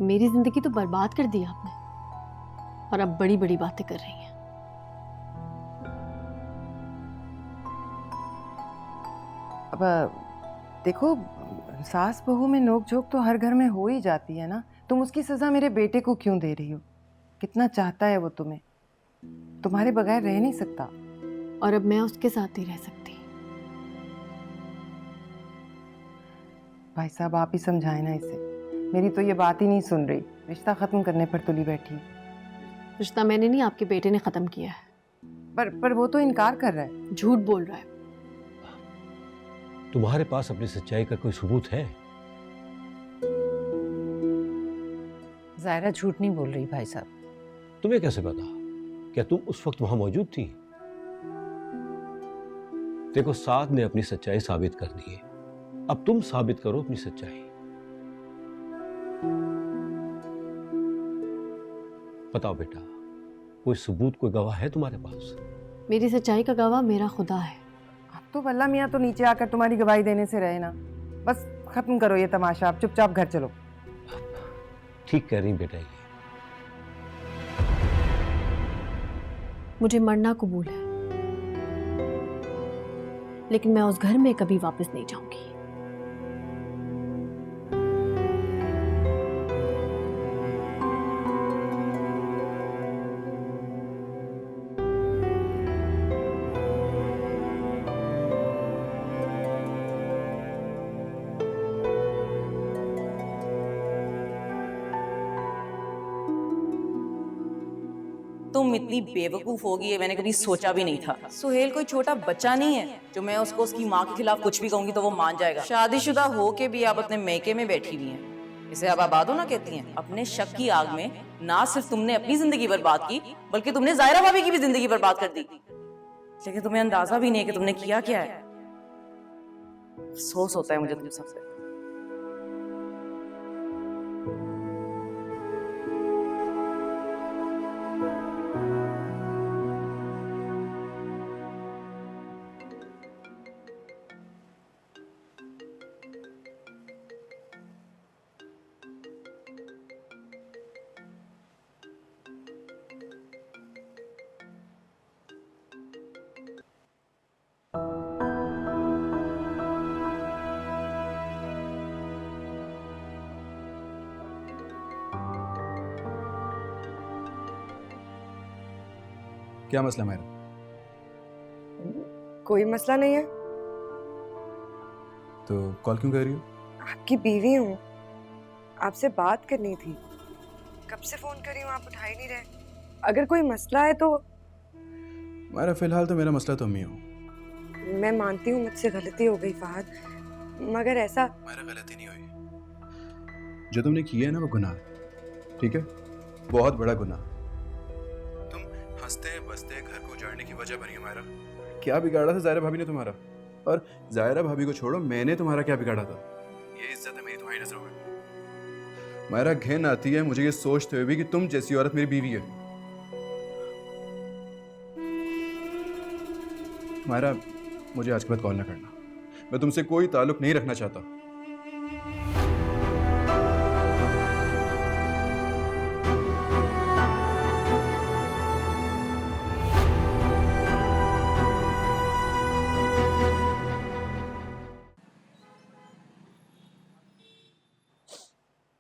मेरी जिंदगी तो बर्बाद कर दी आपने, और अब बड़ी बड़ी बातें कर रही हैं। अब देखो, सास बहू में नोक झोंक तो हर घर में हो ही जाती है ना। तुम उसकी सजा मेरे बेटे को क्यों दे रही हो? कितना चाहता है वो तुम्हें, तुम्हारे बगैर रह नहीं सकता। और अब मैं उसके साथ ही रह सकती। भाई साहब, आप ही समझाए ना इसे। मेरी तो ये बात ही नहीं सुन रही, रिश्ता खत्म करने पर तुली बैठी। रिश्ता मैंने नहीं, आपके बेटे ने खत्म किया है। पर वो तो इनकार कर रहा है। झूठ बोल रहा है। तुम्हारे पास अपनी सच्चाई का कोई सबूत है? ज़ायरा झूठ नहीं बोल रही भाई साहब। तुम्हें कैसे पता? क्या तुम उस वक्त वहां मौजूद थी? देखो, साद ने अपनी सच्चाई साबित कर दी है, अब तुम साबित करो अपनी सच्चाई। बताओ बेटा, कोई सबूत, कोई गवाह है तुम्हारे पास? मेरी सच्चाई का गवाह मेरा खुदा है। अब तो वल्ला मियाँ तो नीचे आकर तुम्हारी गवाही देने से रहे ना। बस खत्म करो ये तमाशा, आप चुपचाप घर चलो। ठीक कह रही बेटा। ये मुझे मरना कबूल है, लेकिन मैं उस घर में कभी वापस नहीं जाऊंगी। तुम इतनी बेवकूफ होगी ये मैंने कभी सोचा भी नहीं था। सुहेल कोई छोटा बच्चा नहीं है जो मैं उसको उसकी माँ के खिलाफ कुछ भी कहूंगी तो वो मान जाएगा। शादीशुदा हो के भी आप अपने मैके में बैठी हुई हैं। इसे आप आबाद होना कहती हैं। अपने शक की आग में ना सिर्फ तुमने अपनी जिंदगी बर्बाद की, बल्कि तुमने ज़ायरा भाभी की भी जिंदगी बर्बाद कर दी। लेकिन तुम्हें अंदाजा भी नहीं है कि तुमने किया क्या है। अफसोस होता है मुझे तुम सबसे। क्या मसला मेरा? कोई मसला नहीं है। तो कॉल क्यों कर रही हो? आपकी बीवी हूँ, आपसे बात करनी थी। कब से फोन कर रही हूँ, आप उठा ही नहीं रहे। अगर कोई मसला है तो। मेरा फिलहाल तो मेरा मसला तुम ही हो। मैं मानती हूँ मुझसे गलती हो गई फहद, मगर ऐसा। मेरा गलती नहीं हुई। जो तुमने किया है ना वो गुनाह है, ठीक है? बहुत बड़ा गुनाह। तुम हंसते बसते घर को उजाड़ने की वजह बनी हो मेरा। क्या बिगाड़ा था ज़ायरा भाभी ने तुम्हारा? और ज़ायरा भाभी को छोड़ो, मैंने तुम्हारा क्या बिगाड़ा था? ये इज्जत है मेरी तुम्हारी नजरों में। मेरा घिन आती है मुझे ये सोचते हुए भी कि तुम जैसी औरत मेरी बीवी है। तुम्हारा मुझे आज के बाद कॉल ना करना। मैं तुमसे कोई ताल्लुक नहीं रखना चाहता।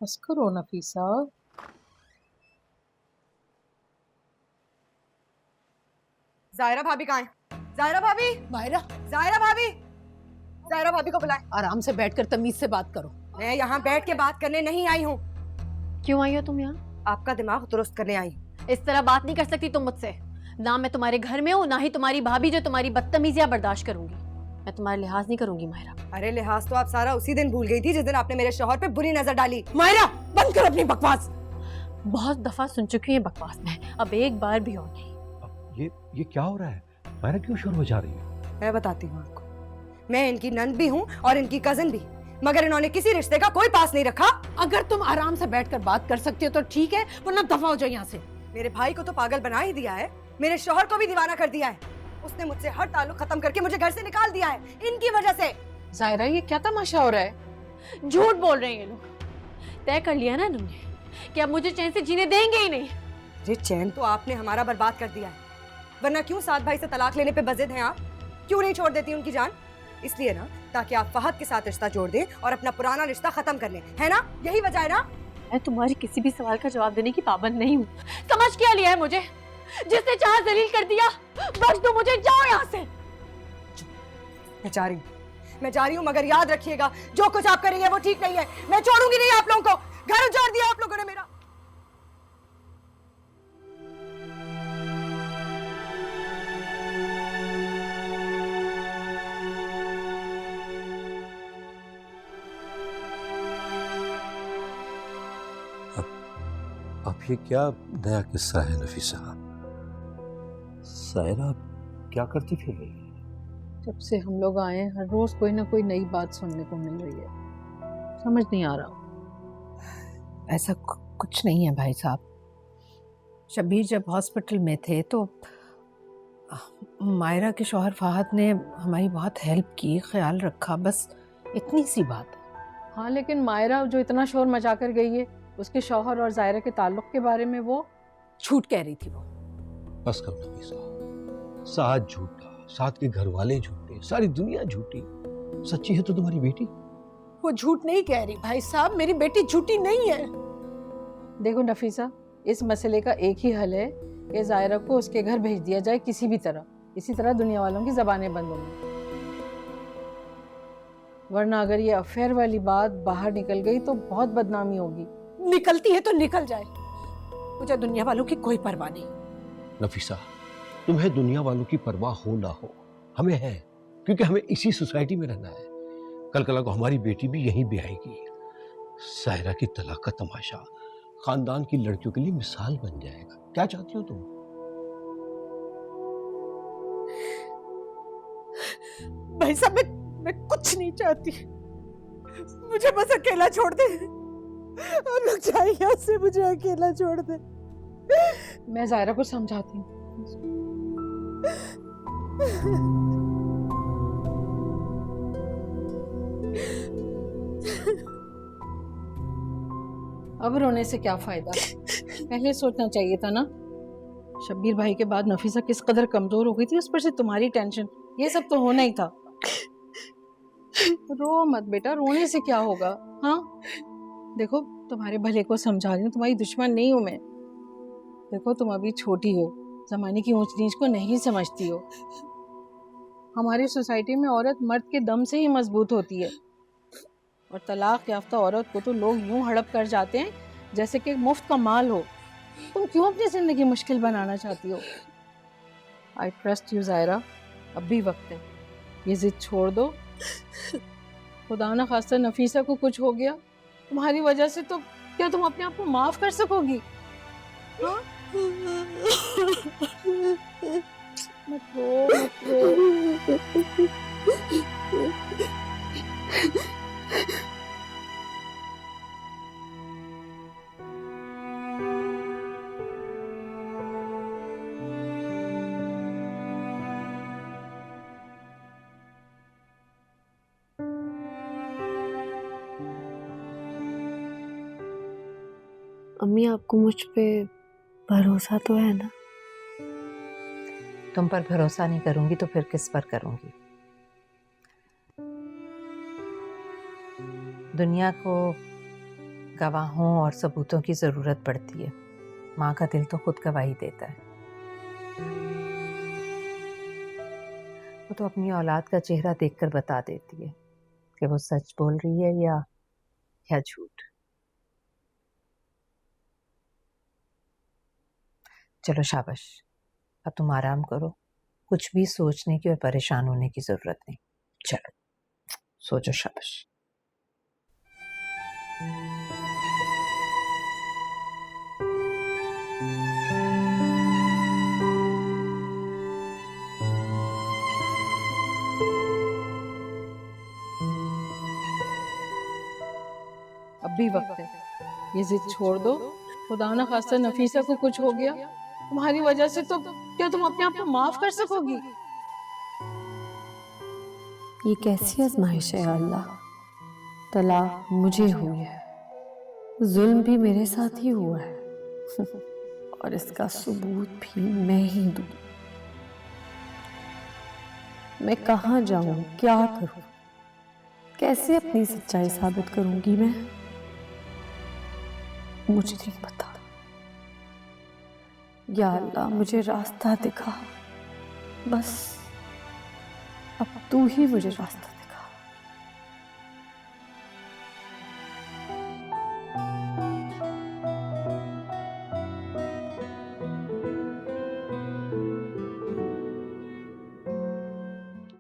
बस करो नफीसा। ज़ायरा भाभी कहाँ है? ज़ायरा भाभी, मायरा, ज़ायरा भाभी, ज़ायरा भाभी को बुलाएं। आराम से बैठकर तमीज से बात करो। मैं यहाँ बैठ के बात करने नहीं आई हूँ, क्यों आई हो तुम यहाँ? आपका दिमाग दुरुस्त करने आई हूँ। इस तरह बात नहीं कर सकती तुम मुझसे। ना मैं तुम्हारे घर में हूँ, ना ही तुम्हारी भाभी जो तुम्हारी बदतमीजियां बर्दाश्त करूंगी। मैं तुम्हारा लिहाज नहीं करूंगी मायरा। अरे लिहाज तो आप सारा उसी दिन भूल गई थी जिस दिन आपने मेरे शौहर पे बुरी नजर डाली। मायरा, बंद करो अपनी बकवास। बहुत दफा सुन चुकी हूँ बकवास में, अब एक बार भी और नहीं। ये क्या हो रहा है? मायरा क्यों शोर मचा रही है? मैं बताती हूँ आपको। मैं इनकी नंद भी हूँ और इनकी कजिन भी, मगर इन्होंने किसी रिश्ते का कोई पास नहीं रखा। अगर तुम आराम से बैठकर बात कर सकती हो तो ठीक है, वरना दफा हो जाओ यहाँ से। मेरे भाई को तो पागल बना ही दिया है, मेरे शौहर को भी दीवाना कर दिया है। उसने मुझसे हर ताल्लुक खत्म करके मुझे घर से निकाल दिया है इनकी वजह से। ज़ायरा, ये क्या तमाशा हो रहा है? झूठ बोल रहे हैं ये लोग। तय कर लिया ना इन्होंने, कि अब मुझे चैन से जीने देंगे ही नहीं। ये चैन तो आपने हमारा बर्बाद कर दिया है, वरना क्यों साद भाई से तलाक लेने पे बजिद हैं आप? क्यों नहीं छोड़ देती उनकी जान? इसलिए ना, ताकि आप फहद के साथ रिश्ता जोड़ दें और अपना पुराना रिश्ता खत्म कर लें, है ना? यही वजह है ना? मैं तुम्हारी किसी भी सवाल का जवाब देने की पाबंद नहीं हूँ। समझ क्या लिया है मुझे? जिसने चाहा जलील कर दिया, बख्श दो मुझे, जाओ यहाँ से। मैं जा रही हूँ, मगर याद रखिएगा, जो कुछ आप करेंगे वो ठीक नहीं है। मैं छोड़ूंगी नहीं आप लोगों को। घर उजाड़ दिया आप लोगों ने मेरा। अब ये क्या नया किस्सा है नफीसा? सायरा क्या करती फिर रही है? जब से हम लोग आए हैं, हर रोज कोई ना कोई नई बात सुनने को मिल रही है। समझ नहीं आ रहा। ऐसा कुछ नहीं है भाई साहब। शबीर जब हॉस्पिटल में थे तो मायरा के शौहर फहद ने हमारी बहुत हेल्प की, ख्याल रखा, बस इतनी सी बात है। हाँ, लेकिन मायरा जो इतना शोर मचा कर गई है, उसके शौहर और जायरा के ताल्लुक के बारे में वो झूठ कह रही थी। वो बस करो नफीसा, साथ झूठा, साथ के घर वाले झूठे, सारी दुनिया झूठी। सच्ची है तो तुम्हारी बेटी। वो झूठ नहीं कह रही भाई साहब, मेरी बेटी झूठी नहीं है। देखो नफीसा, इस मसले का एक ही हल है कि जायरा को उसके घर भेज दिया जाए किसी भी तरह। इसी तरह दुनिया वालों की जबानें बंद होंगी, वरना अगर ये अफेयर वाली बात बाहर निकल गई तो बहुत बदनामी होगी। निकलती है तो निकल जाए, मुझे दुनिया वालों की कोई परवाह नहीं। नफीसा, तुम्हें दुनिया वालों की परवाह हो ना हो, हमें है, क्योंकि हमें इसी सोसाइटी में रहना है। कल कल को हमारी बेटी भी यहीं ब्याहेगी। सायरा की तलाक का तमाशा खानदान की लड़कियों के लिए मिसाल बन जाएगा। क्या चाहती हो तुम? भाई साहब, मैं कुछ नहीं चाहती, मुझे बस अकेला छोड़ दे। हम लोग जाए यहाँ से, मुझे अकेला छोड़ दे। मैं जायरा को समझाती हूँ। अब रोने से क्या फायदा? पहले सोचना चाहिए था ना। शब्बीर भाई के बाद नफीसा किस कदर कमजोर हो गई थी, उस पर से तुम्हारी टेंशन, ये सब तो होना ही था। रो मत बेटा, रोने से क्या होगा? हाँ, देखो तुम्हारे भले को समझा रही हूँ, तुम्हारी दुश्मन नहीं हूं मैं। देखो तुम अभी छोटी हो, जमाने की ऊंच नीच को नहीं समझती हो। हमारी सोसाइटी में औरत मर्द के दम से ही मजबूत होती है, और तलाक याफ्ता औरत को तो लोग यूं हड़प कर जाते हैं जैसे कि मुफ्त का माल हो। तुम क्यों अपनी जिंदगी मुश्किल बनाना चाहती हो? आई ट्रस्ट यू जायरा, अब भी वक्त है, ये जिद छोड़ दो। खुदा ना खास्ता नफीसा को कुछ हो गया तुम्हारी वजह से, तो क्या तुम अपने आप को माफ कर सकोगी? हाँ? मत रो, मत रो। अम्मी, आपको मुझ पे भरोसा तो है ना? तुम पर भरोसा नहीं करूंगी तो फिर किस पर करूंगी? दुनिया को गवाहों और सबूतों की जरूरत पड़ती है, माँ का दिल तो खुद गवाही देता है। वो तो अपनी औलाद का चेहरा देखकर बता देती है कि वो सच बोल रही है या झूठ। चलो शाबाश, अब तुम आराम करो, कुछ भी सोचने की और परेशान होने की जरूरत नहीं। चलो सो जाओ, शाबाश। अब भी वक्त है, ये जिद छोड़ दो। खुदा ना खास्ता नफीसा को कुछ हो गया तुम्हारी वजह से, तो क्या तुम अपने आप को माफ कर सकोगी? ये कैसी आजमाइश है अल्लाह? तलाक मुझे हुई है, जुल्म भी मेरे साथ ही हुआ है और इसका सबूत भी मैं ही दूं। मैं कहाँ जाऊं, क्या करूं, कैसे अपनी सच्चाई साबित करूंगी मैं, मुझे नहीं पता। या अल्लाह मुझे रास्ता दिखा, बस अब तू ही मुझे रास्ता